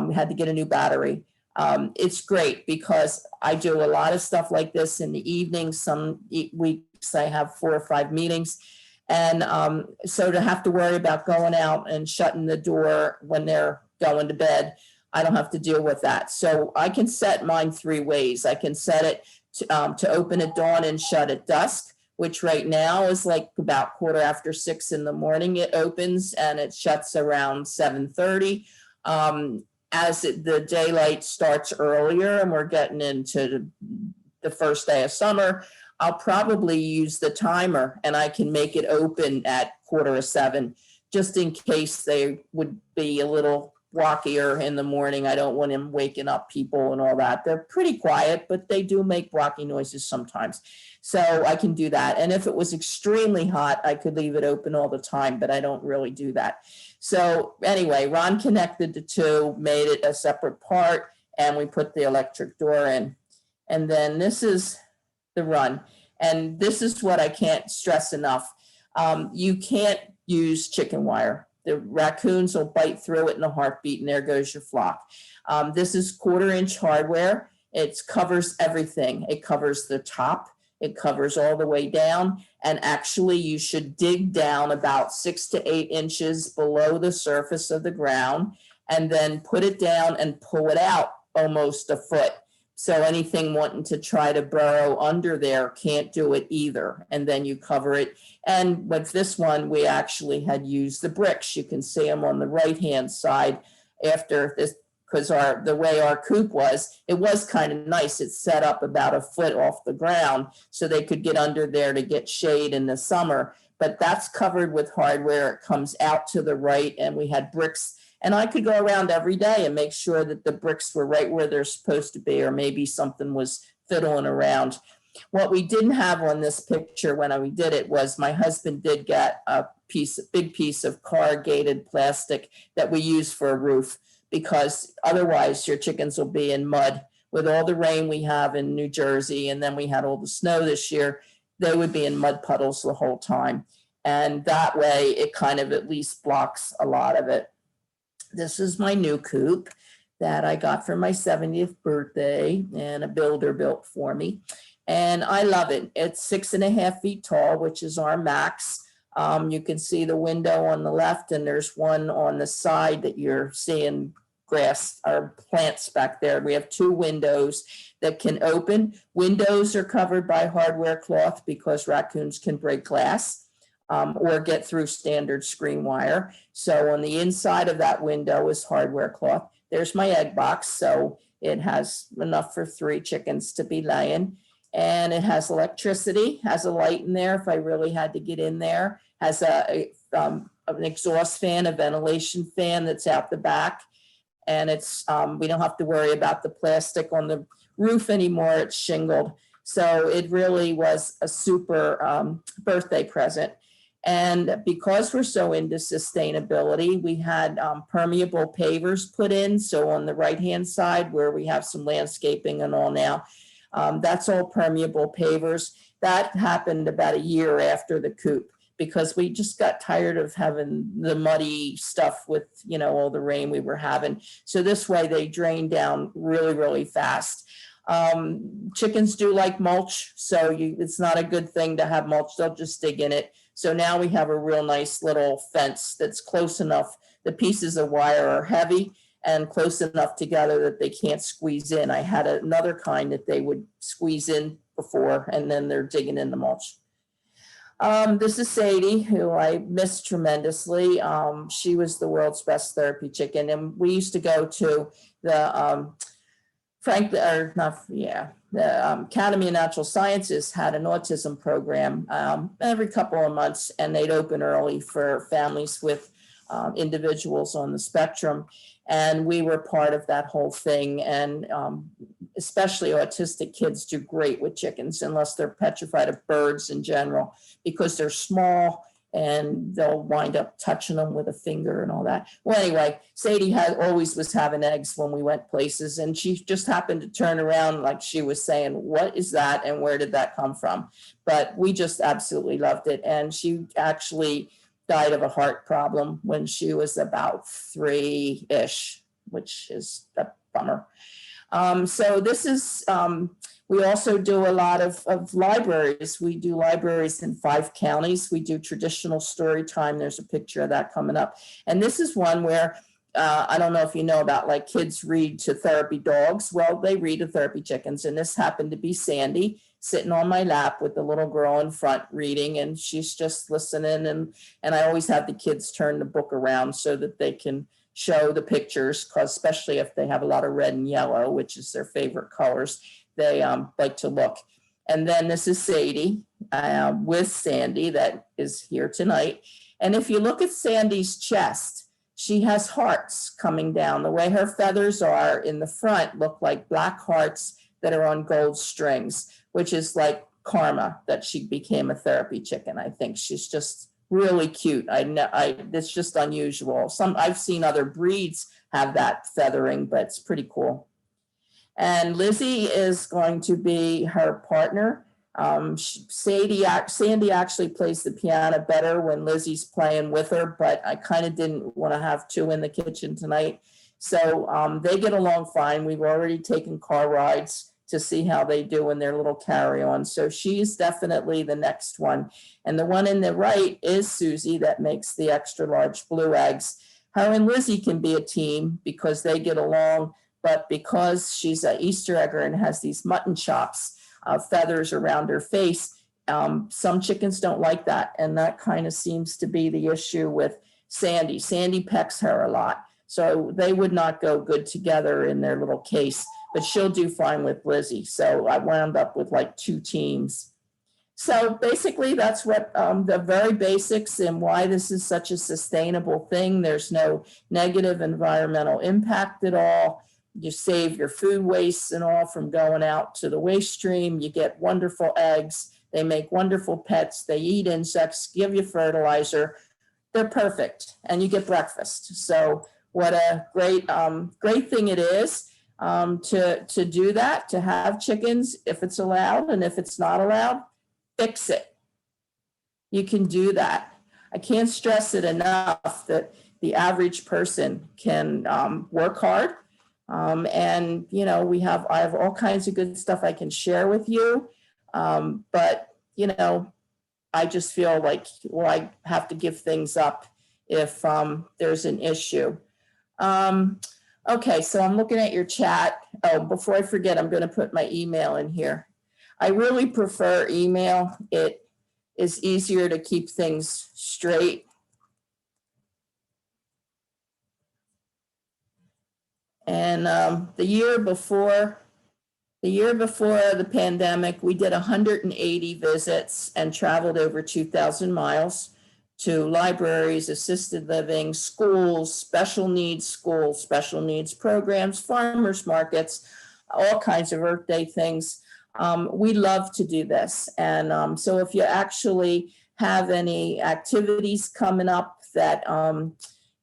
We had to get a new battery. It's great because I do a lot of stuff like this in the evening. Some weeks I have 4 or 5 meetings. And so to have to worry about going out and shutting the door when they're going to bed, I don't have to deal with that. So I can set mine 3 ways. I can set it to open at dawn and shut at dusk, which right now is like about 6:15 in the morning. It opens and it shuts around 7:30. As the daylight starts earlier and we're getting into the first day of summer, I'll probably use the timer and I can make it open at 6:45, just in case they would be a little wockier in the morning. I don't want them waking up people and all that. They're pretty quiet, but they do make rocky noises sometimes. So I can do that. And if it was extremely hot, I could leave it open all the time, but I don't really do that. So anyway, Ron connected the 2, made it a separate part, and we put the electric door in. And then this is the run. And this is what I can't stress enough. You can't use chicken wire. The raccoons will bite through it in a heartbeat, and there goes your flock. This is 1/4-inch hardware. It covers everything. It covers the top. It covers all the way down. And actually, you should dig down about 6 to 8 inches below the surface of the ground and then put it down and pull it out almost a foot. So anything wanting to try to burrow under there can't do it either. And then you cover it. And with this one, we actually had used the bricks. You can see them on the right-hand side after this, because the way our coop was, it was kind of nice. It's set up about a foot off the ground so they could get under there to get shade in the summer. But that's covered with hardware. It comes out to the right, and we had bricks. And I could go around every day and make sure that the bricks were right where they're supposed to be, or maybe something was fiddling around. What we didn't have on this picture when we did it was my husband did get a big piece of corrugated plastic that we use for a roof, because otherwise your chickens will be in mud. With all the rain we have in New Jersey, and then we had all the snow this year, they would be in mud puddles the whole time. And that way it kind of at least blocks a lot of it. This is my new coop that I got for my 70th birthday, and a builder built for me. And I love it. It's 6.5 feet tall, which is our max. You can see the window on the left, and there's one on the side that you're seeing grass or plants back there. We have 2 windows that can open. Windows are covered by hardware cloth because raccoons can break glass. Or get through standard screen wire. So on the inside of that window is hardware cloth. There's my egg box. So it has enough for 3 chickens to be laying. And it has electricity, has a light in there if I really had to get in there, has an exhaust fan, a ventilation fan that's out the back. And it's we don't have to worry about the plastic on the roof anymore. It's shingled. So it really was a super birthday present. And because we're so into sustainability, we had permeable pavers put in. So on the right-hand side where we have some landscaping and all now, that's all permeable pavers. That happened about a year after the coop, because we just got tired of having the muddy stuff with, all the rain we were having. So this way they drain down really, really fast. Chickens do like mulch, so it's not a good thing to have mulch. They'll just dig in it. So now we have a real nice little fence that's close enough. The pieces of wire are heavy and close enough together that they can't squeeze in. I had another kind that they would squeeze in before, and then they're digging in the mulch. This is Sandie, who I miss tremendously. She was the world's best therapy chicken. And we used to go to the the Academy of Natural Sciences had an autism program every couple of months, and they'd open early for families with individuals on the spectrum. And we were part of that whole thing. And especially autistic kids do great with chickens, unless they're petrified of birds in general, because they're small and they'll wind up touching them with a finger and all that. Well, anyway, Sandie always was having eggs when we went places, and she just happened to turn around like she was saying, what is that and where did that come from? But we just absolutely loved it. And she actually died of a heart problem when she was about 3-ish, which is a bummer. So this is, we also do a lot of libraries. We do libraries in 5 counties. We do traditional story time. There's a picture of that coming up. And this is one where, I don't know if you know about, like, kids read to therapy dogs. Well, they read to therapy chickens. And this happened to be Sandie sitting on my lap with the little girl in front reading, and she's just listening. And I always have the kids turn the book around so that they can show the pictures, because especially if they have a lot of red and yellow, which is their favorite colors, they like to look. And then this is Sadie with Sandie that is here tonight. And if you look at Sandie's chest, she has hearts coming down. The way her feathers are in the front look like black hearts that are on gold strings, which is like karma that she became a therapy chicken. I think she's just really cute. It's just unusual. I've seen other breeds have that feathering, but it's pretty cool. And Lizzie is going to be her partner. Sandie actually plays the piano better when Lizzie's playing with her, but I kind of didn't want to have 2 in the kitchen tonight. So they get along fine. We've already taken car rides to see how they do in their little carry-on. So she's definitely the next one. And the one in the right is Susie that makes the extra large blue eggs. Her and Lizzie can be a team because they get along, but because she's an Easter egger and has these mutton chops, feathers around her face, some chickens don't like that. And that kind of seems to be the issue with Sandie. Sandie pecks her a lot. So they would not go good together in their little case, but she'll do fine with Lizzie. So I wound up with like 2 teams. So basically that's what the very basics and why this is such a sustainable thing. There's no negative environmental impact at all. You save your food waste and all from going out to the waste stream. You get wonderful eggs. They make wonderful pets. They eat insects, give you fertilizer. They're perfect. And you get breakfast. So what a great thing it is to do that, to have chickens if it's allowed, and if it's not allowed, fix it. You can do that. I can't stress it enough that the average person can work hard. And you know, I have all kinds of good stuff I can share with you. But you know, I just feel like, well, I have to give things up if there's an issue. Okay, so I'm looking at your chat. Oh, before I forget, I'm going to put my email in here. I really prefer email. It is easier to keep things straight. And the year before the pandemic, we did 180 visits and traveled over 2,000 miles to libraries, assisted living, schools, special needs programs, farmers markets, all kinds of Earth Day things. We love to do this. And so if you actually have any activities coming up that,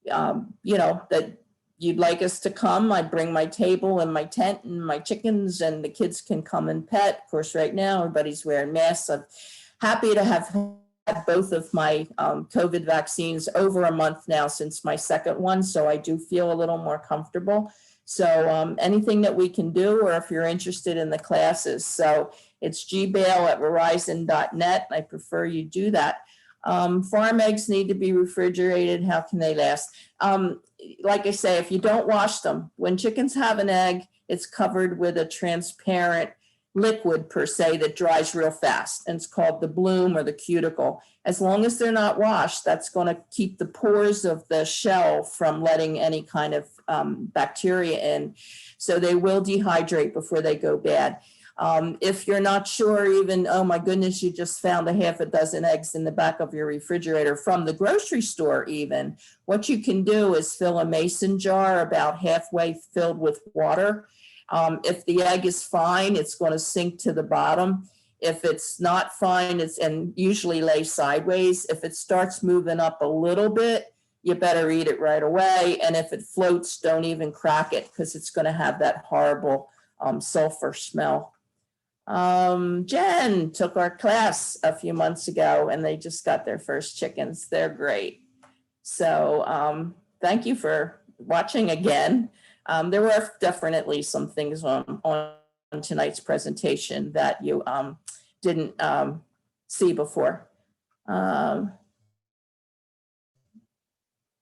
you know, that you'd like us to come, I bring my table and my tent and my chickens, and the kids can come and pet. Of course, right now, everybody's wearing masks. I'm happy to have had both of my COVID vaccines over a month now since my second one, so I do feel a little more comfortable. So anything that we can do, or if you're interested in the classes. So it's gbaile@verizon.net. I prefer you do that. Farm eggs need to be refrigerated. How can they last? Like I say, if you don't wash them, when chickens have an egg, it's covered with a transparent liquid per se that dries real fast, and it's called the bloom or the cuticle. As long as they're not washed, that's going to keep the pores of the shell from letting any kind of bacteria in. So they will dehydrate before they go bad. If you're not sure, even, oh my goodness, you just found a half a dozen eggs in the back of your refrigerator from the grocery store even, what you can do is fill a mason jar about halfway filled with water. If the egg is fine, it's going to sink to the bottom. If it's not fine, and usually lay sideways. If it starts moving up a little bit, you better eat it right away. And if it floats, don't even crack it, because it's going to have that horrible sulfur smell. Jen took our class a few months ago, and they just got their first chickens. They're great. So thank you for watching again. There were definitely some things on tonight's presentation that you didn't see before.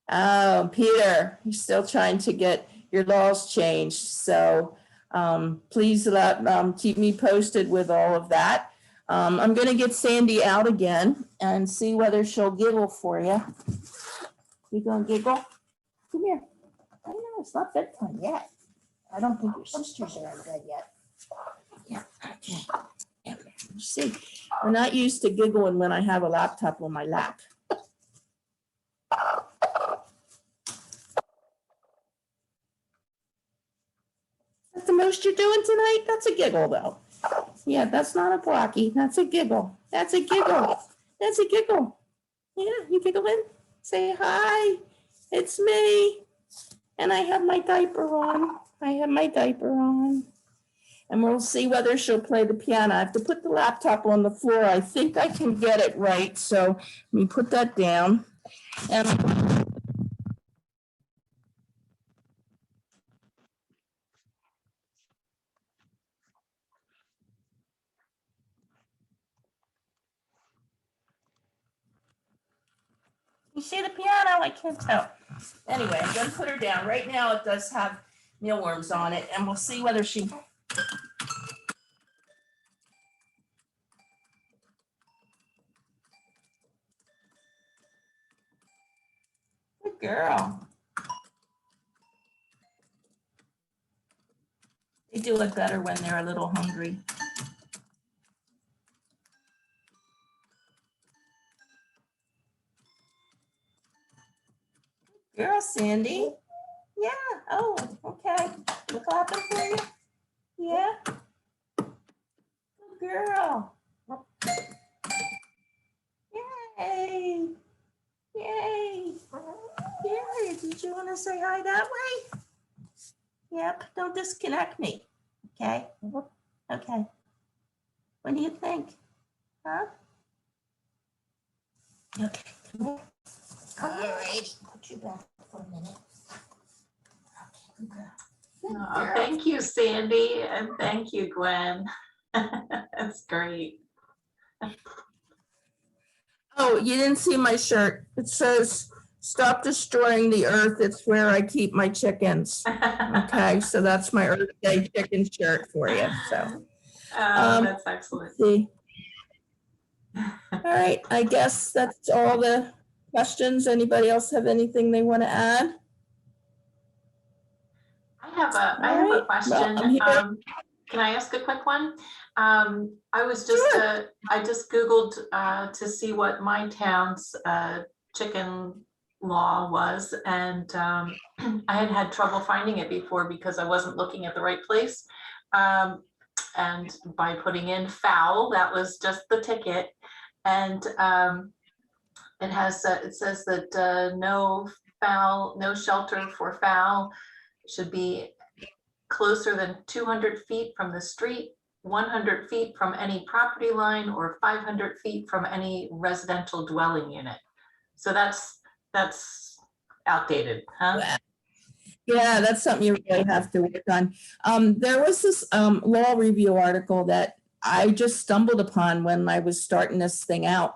Oh, Peter, you're still trying to get your laws changed. So please keep me posted with all of that. I'm going to get Sandie out again and see whether she'll giggle for you. You going to giggle? Come here. I know it's not bedtime yet. I don't think your sisters are in bed yet. Yeah, okay. Yeah, see, we're not used to giggling when I have a laptop on my lap. That's the most you're doing tonight? That's a giggle, though. Yeah, that's not a blocky. That's a giggle. That's a giggle. That's a giggle. Yeah, you giggling? Say hi. It's me. And I have my diaper on. I have my diaper on. And we'll see whether she'll play the piano. I have to put the laptop on the floor. I think I can get it right. So let me put that down. And you see the piano? I can't tell. Anyway, I'm going to put her down. Right now it does have mealworms on it, and we'll see whether she... Good girl. They do it better when they're a little hungry. Girl, Sandie. Yeah. Oh, okay. We're clapping for you. Yeah. Good girl. Yay. Yay. Yay. Did you want to say hi that way? Yep. Don't disconnect me. Okay. Okay. What do you think? Huh? Okay. All right. Put you back for a minute. Oh, thank you, Sandie, and thank you, Gwen. That's great. Oh, you didn't see my shirt. It says, "Stop destroying the earth. It's where I keep my chickens." Okay, so that's my Earth Day chicken shirt for you. So, that's excellent. see. All right, I guess that's all the questions. Anybody else have anything they want to add? I have a Well, question. I'm here. Can I ask a quick one? I was just I just Googled to see what my town's chicken law was, and I had trouble finding it before because I wasn't looking at the right place. And by putting in fowl, that was just the ticket, and it has it says that no shelter for fowl should be closer than 200 feet from the street, 100 feet from any property line, or 500 feet from any residential dwelling unit. So that's outdated, huh? Yeah, that's something you really have to work on. There was this law review article that I just stumbled upon when I was starting this thing out.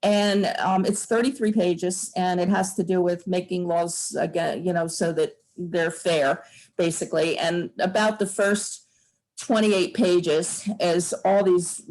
And it's 33 pages, and it has to do with making laws, again, you know, so that they're fair, basically. And about the first 28 pages is all these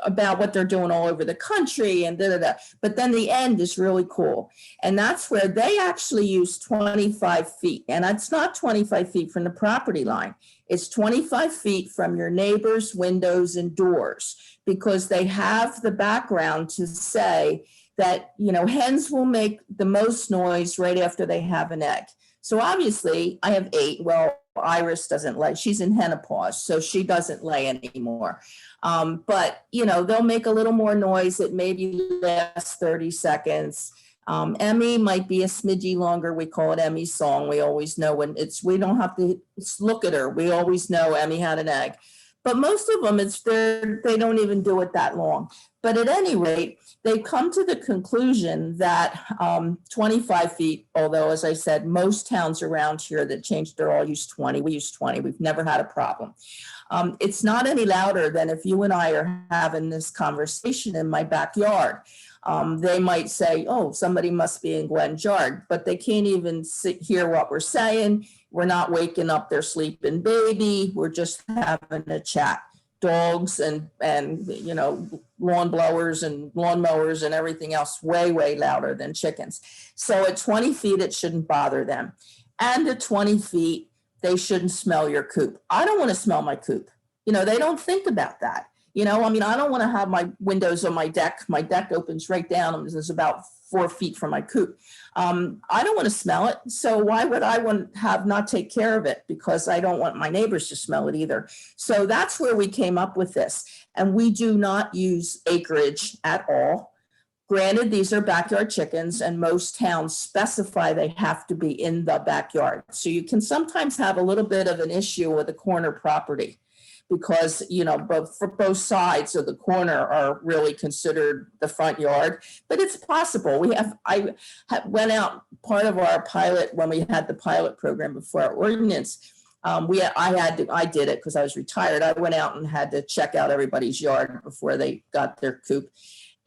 about what they're doing all over the country and da, da, da. But then the end is really cool. And that's where they actually use 25 feet. And it's not 25 feet from the property line. It's 25 feet from your neighbor's windows and doors, because they have the background to say that, you know, hens will make the most noise right after they have an egg. So obviously I have 8. Well, Iris doesn't lay. She's in menopause, so she doesn't lay anymore. But, you know, they'll make a little more noise. It maybe lasts 30 seconds. Emmy might be a smidgy longer. We call it Emmy's song. We always know when we don't have to look at her. We always know Emmy had an egg. But most of them, they don't even do it that long. But at any rate, they've come to the conclusion that 25 feet, although, as I said, most towns around here that changed, they're all use 20. We use 20. We've never had a problem. It's not any louder than if you and I are having this conversation in my backyard. They might say, oh, somebody must be in Gwen's yard, but they can't even hear what we're saying. We're not waking up their sleeping baby. We're just having a chat. Dogs and you know, lawn blowers and lawn mowers and everything else way, way louder than chickens. So at 20 feet, it shouldn't bother them. And at 20 feet, they shouldn't smell your coop. I don't want to smell my coop. You know, they don't think about that. You know, I mean, I don't want to have my windows on my deck. My deck opens right down. It's about 4 feet from my coop. I don't want to smell it. So why would I want to have not take care of it? Because I don't want my neighbors to smell it either. So that's where we came up with this. And we do not use acreage at all. Granted, these are backyard chickens, and most towns specify they have to be in the backyard. So you can sometimes have a little bit of an issue with a corner property, because, you know, both sides of the corner are really considered the front yard, but it's possible. I went out, part of our pilot, when we had the pilot program before our ordinance, I did it because I was retired. I went out and had to check out everybody's yard before they got their coop.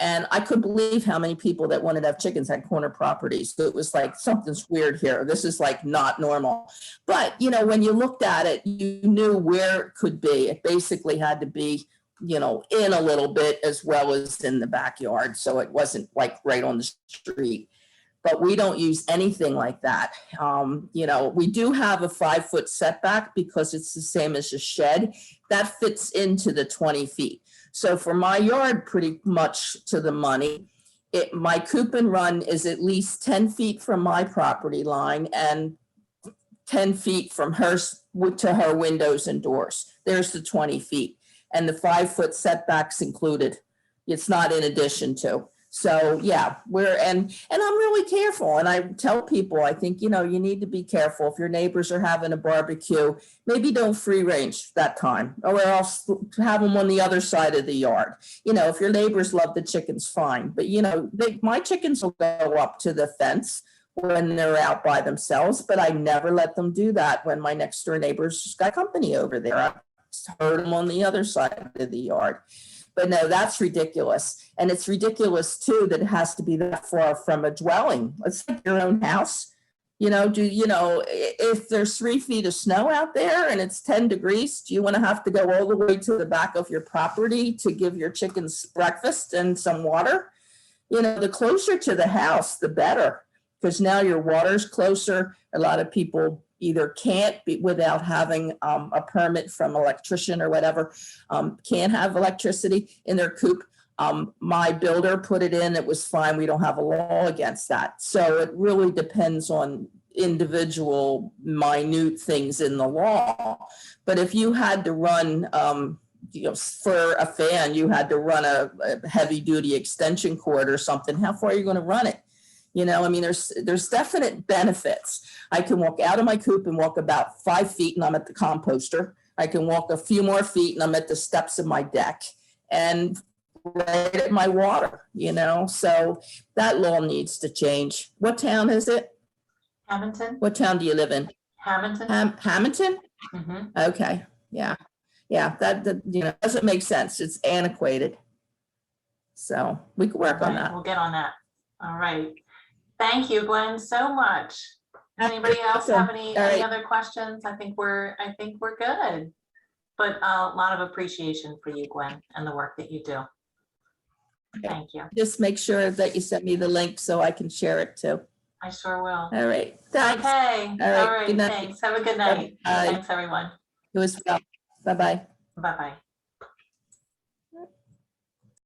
And I couldn't believe how many people that wanted to have chickens had corner properties. So it was like, something's weird here. This is like not normal. But, you know, when you looked at it, you knew where it could be. It basically had to be, you know, in a little bit as well as in the backyard. So it wasn't like right on the street. But we don't use anything like that. You know, we do have a 5-foot setback because it's the same as a shed. That fits into the 20 feet. So for my yard, pretty much to the money, my coop and run is at least 10 feet from my property line and 10 feet from hers to her windows and doors. There's the 20 feet. And the 5-foot setbacks included. It's not in addition to. So yeah, and I'm really careful. And I tell people, I think, you know, you need to be careful. If your neighbors are having a barbecue, maybe don't free range that time, or else have them on the other side of the yard. You know, if your neighbors love the chickens, fine. But, you know, my chickens will go up to the fence when they're out by themselves, but I never let them do that when my next door neighbors got company over there. I heard them on the other side of the yard. But no, that's ridiculous. And it's ridiculous, too, that it has to be that far from a dwelling. It's like your own house. You know, if there's 3 feet of snow out there and it's 10 degrees, do you want to have to go all the way to the back of your property to give your chickens breakfast and some water? You know, the closer to the house, the better, because now your water's closer. A lot of people either can't be without having a permit from electrician or whatever, can't have electricity in their coop. My builder put it in, it was fine. We don't have a law against that. So it really depends on individual minute things in the law. But if you had to run, you know, for a fan, you had to run a heavy duty extension cord or something, how far are you going to run it? You know, I mean, there's definite benefits. I can walk out of my coop and walk about 5 feet and I'm at the composter. I can walk a few more feet and I'm at the steps of my deck and right at my water, you know, so that law needs to change. What town is it? Hamilton. What town do you live in? Hamilton. Hamilton? Mm-hmm. Okay, yeah. Yeah, that you know, doesn't make sense. It's antiquated. So we can work on that. We'll get on that. All right. Thank you, Gwen, so much. Anybody else have any other questions? I think we're good. But a lot of appreciation for you, Gwen, and the work that you do. Thank you. Just make sure that you send me the link so I can share it too. I sure will. All right. Thanks. Okay. All right. Good night. Thanks. Have a good night. Bye. Thanks, everyone. It was well. Bye-bye. Bye-bye.